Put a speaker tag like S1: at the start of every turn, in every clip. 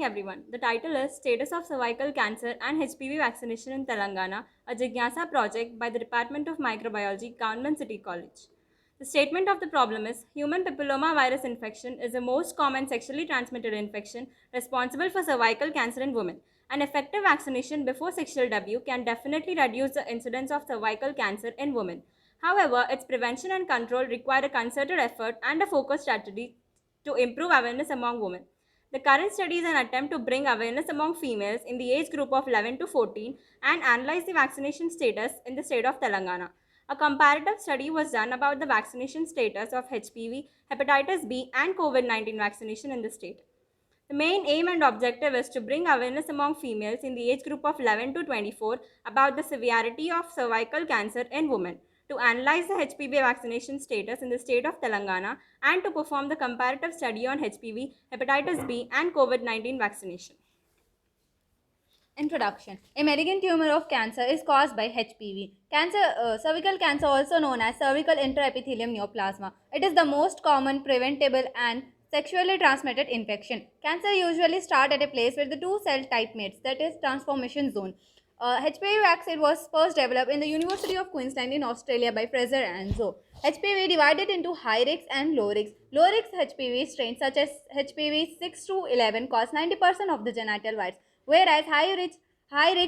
S1: Everyone. The title is Status of Cervical Cancer and HPV Vaccination in Telangana, a Jigyasa project by the Department of Microbiology, Government City College. The statement of the problem is human papilloma virus infection is the most common sexually transmitted infection responsible for cervical cancer in women. An effective vaccination before sexual debut can definitely reduce the incidence of cervical cancer in women. However, its prevention and control require a concerted effort and a focused strategy to improve awareness among women. The current study is an attempt to bring awareness among females in the age group of 11 to 14 and analyze the vaccination status in the state of Telangana. A comparative study was done about the vaccination status of HPV, hepatitis B, and COVID 19 vaccination in the state. The main aim and objective is to bring awareness among females in the age group of 11 to 24 about the severity of cervical cancer in women, to analyze the HPV vaccination status in the state of Telangana, and to perform the comparative study on HPV, hepatitis B, and COVID 19 vaccination.
S2: Introduction. A malignant tumor of cancer is caused by HPV. Cervical cancer, also known as cervical intraepithelium neoplasma. It is the most common, preventable, and sexually transmitted infection. Cancer usually start at a place where the two cell type mates, that is, transformation zone. HPV vaccine was first developed in the University of Queensland in Australia by Fraser and Zoe. HPV divided into high risk and low risk. Low risk HPV strains such as HPV 6 to 11 cause 90% of the genital virus, whereas high risk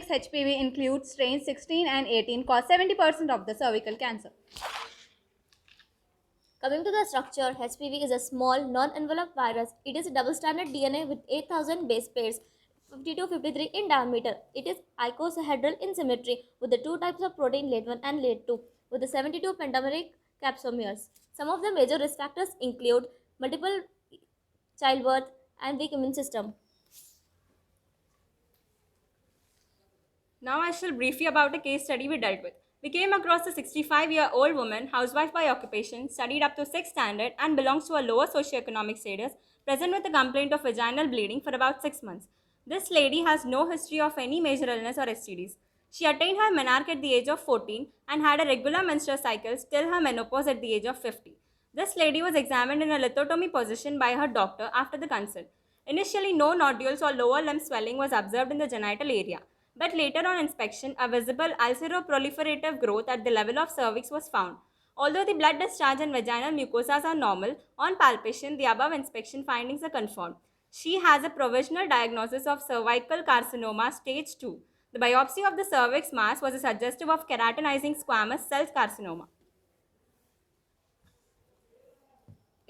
S2: HPV includes strains 16 and 18 cause 70% of the cervical cancer.
S3: Coming to the structure, HPV is a small, non-enveloped virus. It is a double-stranded DNA with 8,000 base pairs, 50 to 53 in diameter. It is icosahedral in symmetry with the two types of protein late 1 and late 2 with the 72 pentameric capsomeres. Some of the major risk factors include multiple childbirth and weak immune system.
S1: Now I shall brief you about a case study we dealt with. We came across a 65-year-old woman, housewife by occupation, studied up to 6th standard and belongs to a lower socioeconomic status, present with a complaint of vaginal bleeding for about 6 months. This lady has no history of any major illness or STDs. She attained her menarche at the age of 14 and had a regular menstrual cycle till her menopause at the age of 50. This lady was examined in a lithotomy position by her doctor after the consult. Initially, no nodules or lower limb swelling was observed in the genital area, but later on inspection, a visible ulceroproliferative growth at the level of cervix was found. Although the blood discharge and vaginal mucosas are normal, on palpation, the above inspection findings are confirmed. She has a provisional diagnosis of cervical carcinoma stage 2. The biopsy of the cervix mass was suggestive of keratinizing squamous cell carcinoma.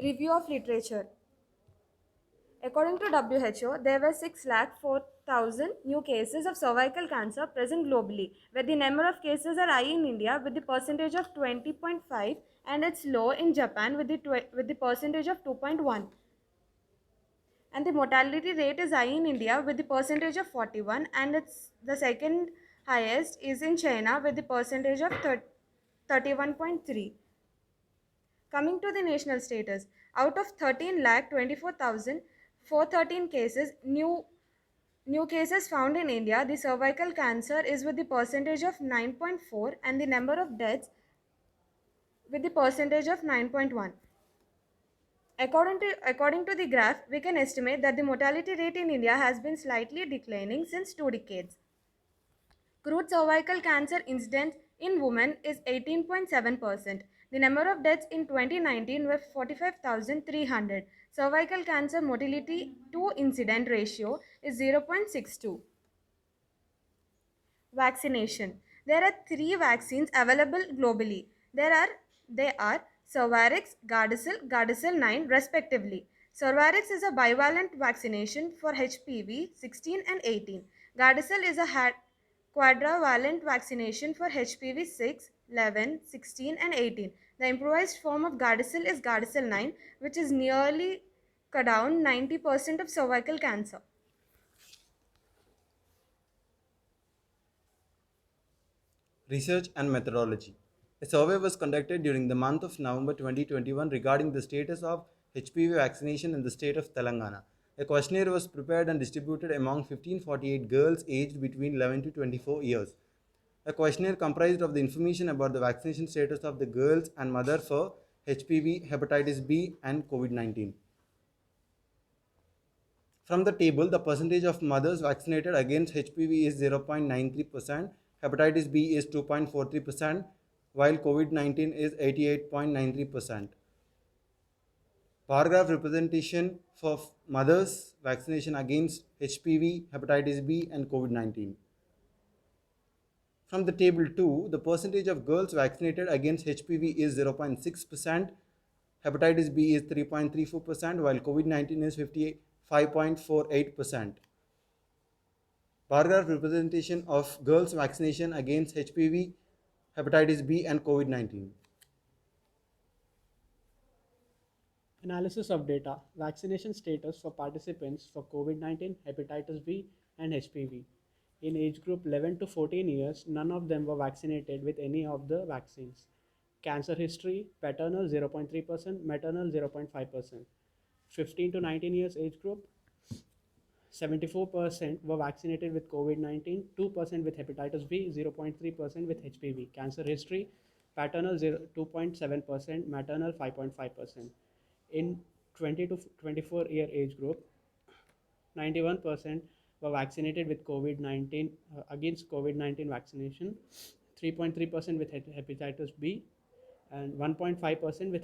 S4: Review of literature. According to WHO, there were 604,000 new cases of cervical cancer present globally, where the number of cases are high in India with the percentage of 20.5 and it's low in Japan with the percentage of 2.1. And the mortality rate is high in India with the percentage of 41, and it's the second highest is in China with the percentage of 31.3. Coming to the national status, out of 13,24,413 cases, new cases found in India, the cervical cancer is with the percentage of 9.4 and the number of deaths with the percentage of 9.1. According to the graph, we can estimate that the mortality rate in India has been slightly declining since 2 decades. Crude cervical cancer incidence in women is 18.7%. The number of deaths in 2019 were 45,300. Cervical cancer mortality to incident ratio is 0.62. Vaccination. There are 3 vaccines available globally. They are Cervarix, Gardasil 9 respectively. Cervarix is a bivalent vaccination for HPV 16 and 18. Gardasil is a quadrivalent vaccination for HPV 6, 11, 16 and 18. The improvised form of Gardasil is Gardasil 9, which is nearly cut down 90% of cervical cancer.
S5: Research and methodology. A survey was conducted during the month of November 2021 regarding the status of HPV vaccination in the state of Telangana. A questionnaire was prepared and distributed among 1548 girls aged between 11 to 24 years. A questionnaire comprised of the information about the vaccination status of the girls and mother for HPV, hepatitis B, and COVID 19. From the table, the percentage of mothers vaccinated against HPV is 0.93%, hepatitis B is 2.43%, while COVID 19 is 88.93%. Bar graph representation for mothers' vaccination against HPV, hepatitis B, and COVID 19. From the table 2, the percentage of girls vaccinated against HPV is 0.6%, hepatitis B is 3.34%, while COVID 19 is 55.48%. Bar graph representation of girls' vaccination against HPV, hepatitis B, and COVID 19.
S6: Analysis of data, vaccination status for participants for COVID-19, hepatitis B, and HPV. In age group 11 to 14 years, none of them were vaccinated with any of the vaccines. Cancer history, paternal 0.3%, maternal 0.5%. 15 to 19 years age group, 74% were vaccinated with COVID-19, 2% with hepatitis B, 0.3% with HPV. Cancer history, paternal 2.7%, maternal 5.5%. In 20 to 24 year age group, 91% were vaccinated with COVID-19 against COVID-19 vaccination, 3.3% with hepatitis B, and 1.5% with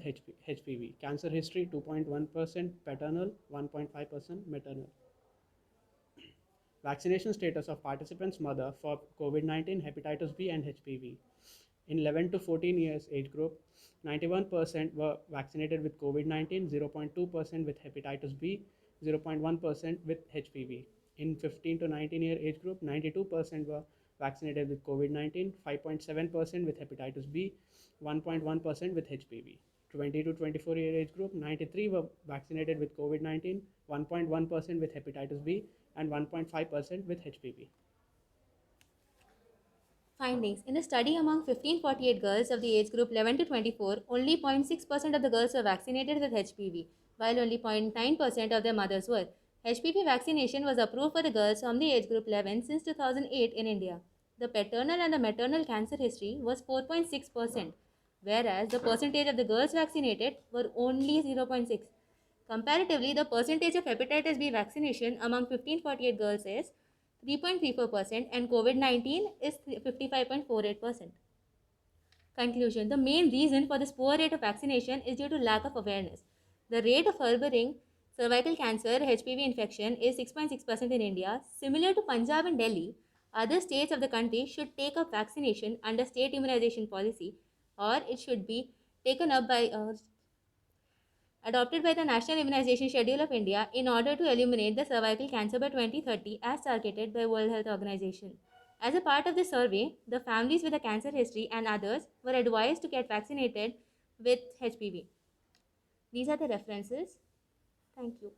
S6: HPV. Cancer history 2.1% paternal, 1.5% maternal. Vaccination status of participants' mother for COVID-19, hepatitis B, and HPV. In 11 to 14 years age group, 91% were vaccinated with COVID-19, 0.2% with hepatitis B, 0.1% with HPV. In 15 to 19 year age group, 92% were vaccinated with COVID-19, 5.7% with hepatitis B, 1.1% with HPV. 20 to 24 year age group, 93 were vaccinated with COVID-19, 1.1% with hepatitis B, and 1.5% with HPV.
S3: Findings. In a study among 1548 girls of the age group 11 to 24, only 0.6% of the girls were vaccinated with HPV, while only 0.9% of their mothers were. HPV vaccination was approved for the girls from the age group 11 since 2008 in India. The paternal and the maternal cancer history was 4.6%, whereas the percentage of the girls vaccinated were only 0.6. Comparatively, the percentage of hepatitis B vaccination among 1548 girls is 3.34% and COVID-19 is 55.48%. Conclusion. The main reason for this poor rate of vaccination is due to lack of awareness. The rate of harboring cervical cancer HPV infection is 6.6% in India. Similar to Punjab and Delhi, other states of the country should take up vaccination under state immunization policy, or it should be taken up by adopted by the National Immunization Schedule of India in order to eliminate the cervical cancer by 2030 as targeted by World Health Organization. As a part of the survey, the families with a cancer history and others were advised to get vaccinated with HPV. These are the references. Thank you.